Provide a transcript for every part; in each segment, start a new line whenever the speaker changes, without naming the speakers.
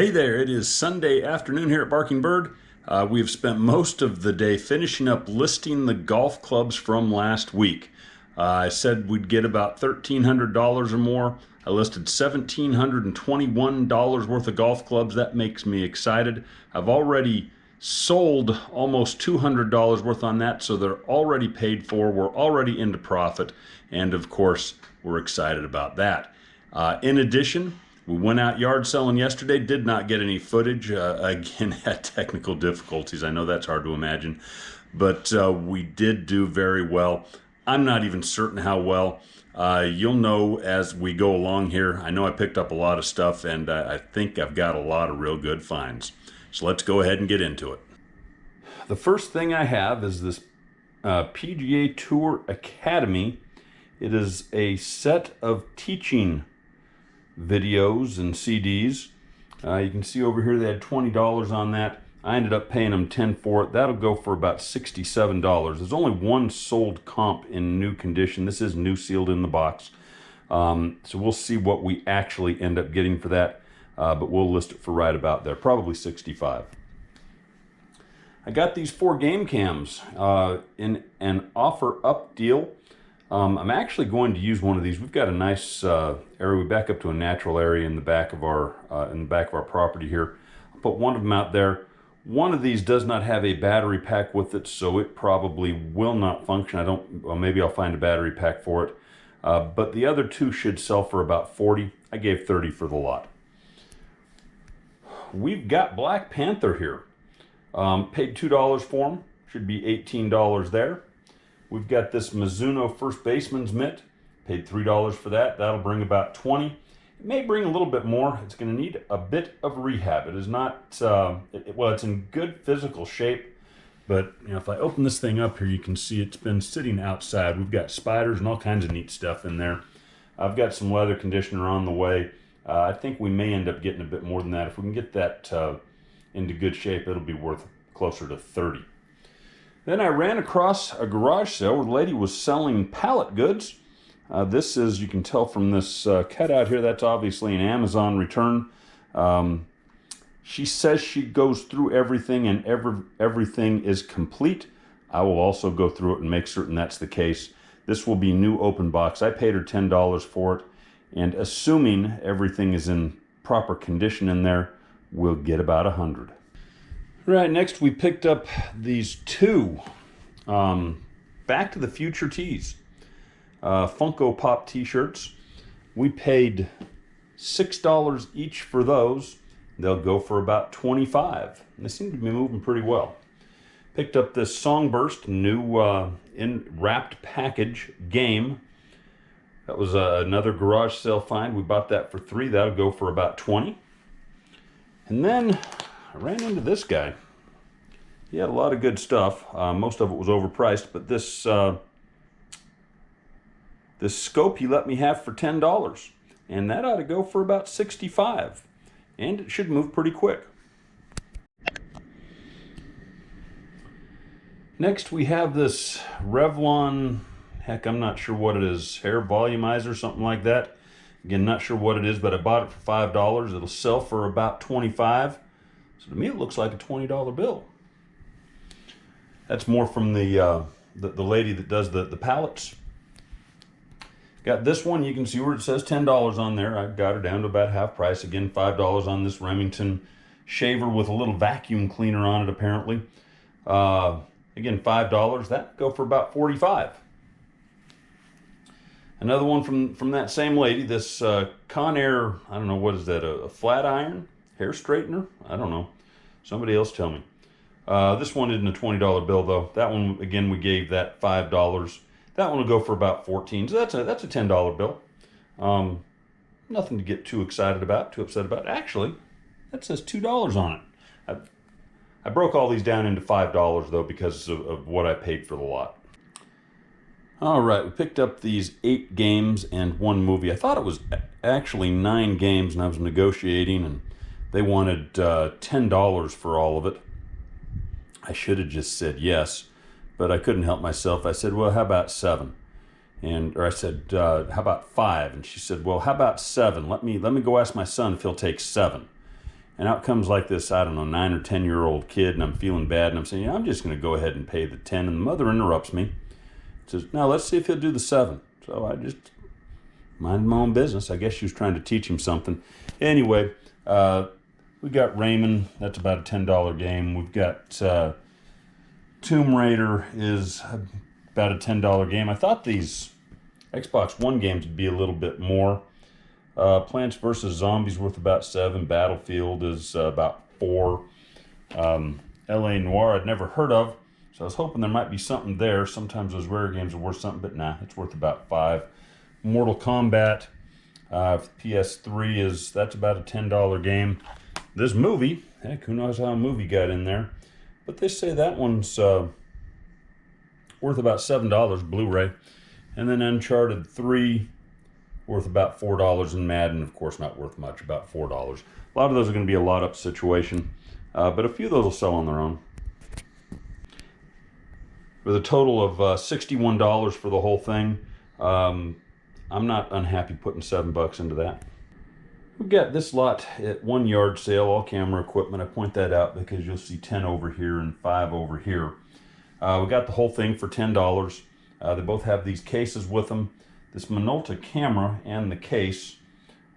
Hey there, it is Sunday afternoon here at Barking Bird. We've spent most of the day finishing up listing the golf clubs from last week. I said we'd get about $1,300 or more. I listed $1,721 worth of golf clubs. That makes me excited. I've already sold almost $200 worth on that, so they're already paid for. We're already into profit, and of course, we're excited about that. In addition, we went out yard selling yesterday, did not get any footage. Again, had technical difficulties. I know that's hard to imagine, but we did do very well. I'm not even certain how well. You'll know as we go along here. I know I picked up a lot of stuff, and I think I've got a lot of real good finds. So let's go ahead and get into it. The first thing I have is this Pga Tour Academy. It is a set of teaching videos and CDs. You can see over here they had $20 on that. I ended up paying them $10 for it. That'll go for about $67. There's only one sold comp in new condition. This is new, sealed in the box. So we'll see what we actually end up getting for that, but we'll list it for right about there, probably $65. I got these 4 game cams in an offer up deal. I'm actually going to use one of these. We've got a nice area. We back up to a natural area in the back of our property here. I'll put one of them out there. One of these does not have a battery pack with it, so it probably will not function. Well, maybe I'll find a battery pack for it. But the other 2 should sell for about $40. I gave $30 for the lot. We've got Black Panther here. Paid $2 for them. Should be $18 there. We've got this Mizuno First Baseman's Mitt. Paid $3 for that. That'll bring about $20. It may bring a little bit more. It's going to need a bit of rehab. It is not, well, it's in good physical shape, but you know, if I open this thing up here, you can see it's been sitting outside. We've got spiders and all kinds of neat stuff in there. I've got some leather conditioner on the way. I think we may end up getting a bit more than that. If we can get that into good shape, it'll be worth closer to $30. Then I ran across a garage sale where the lady was selling pallet goods. This is, you can tell from this cutout here, that's obviously an Amazon return. She says she goes through everything and everything is complete. I will also go through it and make certain that's the case. This will be new open box. I paid her $10 for it, and assuming everything is in proper condition in there, we'll get about $100. Right, next we picked up these 2 Back to the Future tees. Funko Pop t-shirts. We paid $6 each for those. They'll go for about $25. They seem to be moving pretty well. Picked up this Songburst new in wrapped package game. That was another garage sale find. We bought that for $3. That'll go for about $20. And then I ran into this guy. He had a lot of good stuff. Most of it was overpriced, but this this scope he let me have for $10, and that ought to go for about $65, and it should move pretty quick. Next we have this Revlon, heck, I'm not sure what it is, hair volumizer, something like that. Again, not sure what it is, but I bought it for $5. It'll sell for about $25. So to me, it looks like a $20 bill. That's more from the lady that does the pallets. Got this one. You can see where it says $10 on there. I got her down to about half price. Again, $5 on this Remington shaver with a little vacuum cleaner on it, apparently. Again, $5. That go for about $45. Another one from that same lady, this Conair, I don't know, what is that, a flat iron hair straightener? I don't know. Somebody else tell me. This one isn't a $20 bill, though. That one, again, we gave that $5. That one will go for about $14. So that's a $10 bill. Nothing to get too excited about, too upset about. Actually, that says $2 on it. I broke all these down into $5, though, because of what I paid for the lot. All right, we picked up these 8 games and 1 movie. I thought it was actually 9 games, and I was negotiating, and they wanted $10 for all of it. I should have just said yes, but I couldn't help myself. I said, well, how about 7? Or I said, how about 5? And she said, well, how about 7? Let me go ask my son if he'll take 7. And out comes like this, I don't know, 9 or 10-year-old kid, and I'm feeling bad, and I'm saying, yeah, I'm just going to go ahead and pay the 10. And the mother interrupts me, says, no, let's see if he'll do the 7. So I just minded my own business. I guess she was trying to teach him something. Anyway, we got Raymond. That's about a $10 game. We've got Tomb Raider is about a $10 game. I thought these Xbox One games would be a little bit more. Plants vs. Zombies worth about 7. Battlefield is about 4. LA Noire I'd never heard of, so I was hoping there might be something there. Sometimes those rare games are worth something, but nah, it's worth about 5. Mortal Kombat PS3 that's about a $10 game. This movie, heck, who knows how a movie got in there, but they say that one's worth about $7 Blu-ray. And then Uncharted 3 worth about $4, and Madden, of course, not worth much, about $4. A lot of those are going to be a lot up situation, but a few of those will sell on their own. With a total of $61 for the whole thing, I'm not unhappy putting $7 into that. We've got this lot at one yard sale, all camera equipment. I point that out because you'll see 10 over here and 5 over here. We got the whole thing for $10. They both have these cases with them. This Minolta camera and the case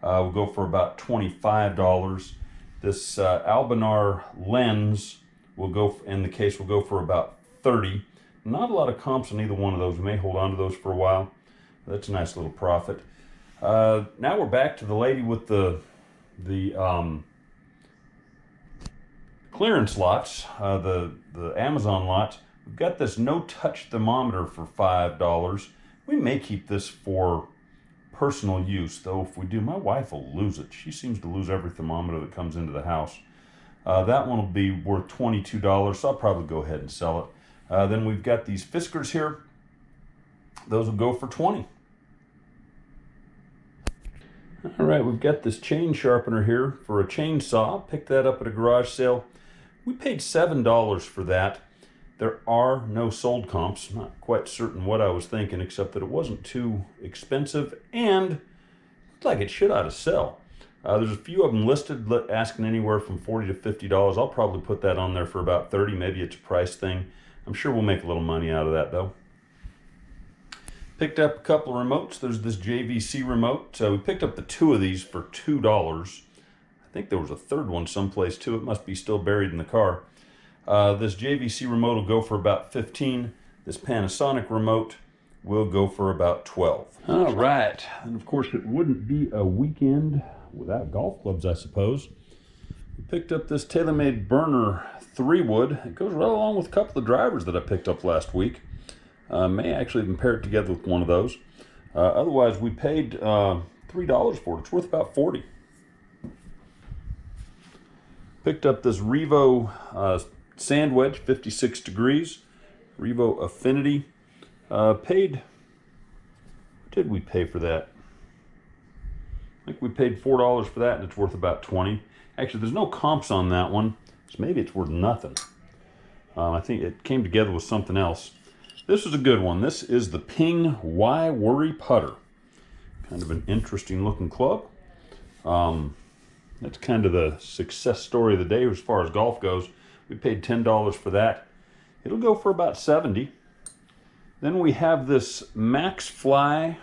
will go for about $25. This Albanar lens will go, and the case will go for about $30. Not a lot of comps on either one of those. We may hold on to those for a while. That's a nice little profit. Now we're back to the lady with the clearance lots, the Amazon lots. We've got this no-touch thermometer for $5. We may keep this for personal use, though if we do, my wife will lose it. She seems to lose every thermometer that comes into the house. That one will be worth $22, so I'll probably go ahead and sell it. Then we've got these Fiskars here. Those will go for $20. All right, we've got this chain sharpener here for a chainsaw. Picked that up at a garage sale. We paid $7 for that. There are no sold comps. Not quite certain what I was thinking, except that it wasn't too expensive and looked like it should ought to sell. There's a few of them listed asking anywhere from $40 to $50. I'll probably put that on there for about $30. Maybe it's a price thing. I'm sure we'll make a little money out of that though. Picked up a couple of remotes. There's this Jvc Remote. So we picked up the 2 of these for $2. I think there was a third one someplace too. It must be still buried in the car. This Jvc Remote will go for about $15. This Panasonic remote will go for about $12. All right, and of course it wouldn't be a weekend without golf clubs, I suppose. We picked up this Taylormade burner 3-wood. It goes right along with a couple of drivers that I picked up last week. May actually even pair it together with one of those. Otherwise, we paid $3 for it. It's worth about $40. Picked up this Revo sand wedge, 56 degrees. Revo Affinity. What did we pay for that? I think we paid $4 for that, and it's worth about $20. Actually, there's no comps on that one, so maybe it's worth nothing. I think it came together with something else. This is a good one. This is the Ping Why Worry Putter. Kind of an interesting looking club. That's kind of the success story of the day as far as golf goes. We paid $10 for that. It'll go for about $70. Then we have this Max Fly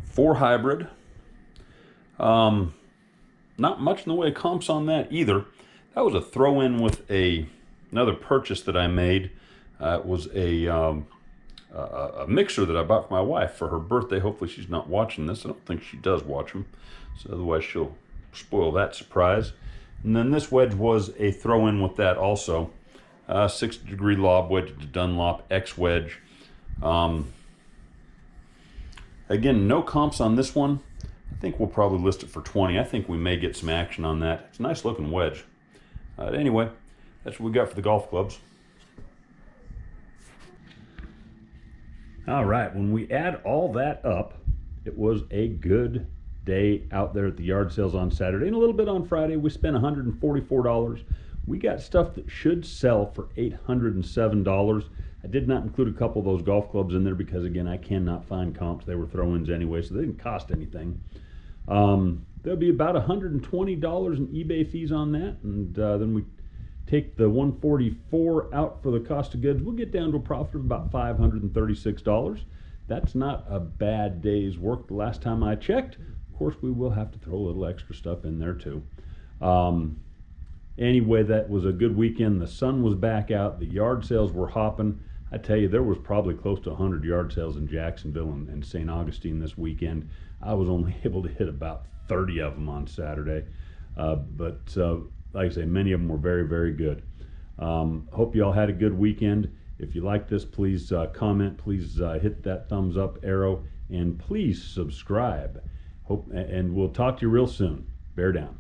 4 hybrid. Not much in the way of comps on that either. That was a throw-in with another purchase that I made. It was a mixer that I bought for my wife for her birthday. Hopefully she's not watching this. I don't think she does watch them, so otherwise she'll spoil that surprise. And then this wedge was a throw-in with that also. 60-degree lob wedge, the Dunlop X wedge. Again, no comps on this one. I think we'll probably list it for $20. I think we may get some action on that. It's a nice looking wedge. Anyway, that's what we got for the golf clubs. All right, when we add all that up, it was a good day out there at the yard sales on Saturday and a little bit on Friday. We spent $144. We got stuff that should sell for $807. I did not include a couple of those golf clubs in there because, again, I cannot find comps. They were throw-ins anyway, so they didn't cost anything. There'll be about $120 in eBay fees on that, and then we take the $144 out for the cost of goods. We'll get down to a profit of about $536. That's not a bad day's work the last time I checked. Of course, we will have to throw a little extra stuff in there too. Anyway, that was a good weekend. The sun was back out. The yard sales were hopping. I tell you, there was probably close to 100 yard sales in Jacksonville and St. Augustine this weekend. I was only able to hit about 30 of them on Saturday. But like I say, many of them were very, very good. Hope you all had a good weekend. If you like this, please comment. Please hit that thumbs up arrow. And please subscribe. And we'll talk to you real soon. Bear down.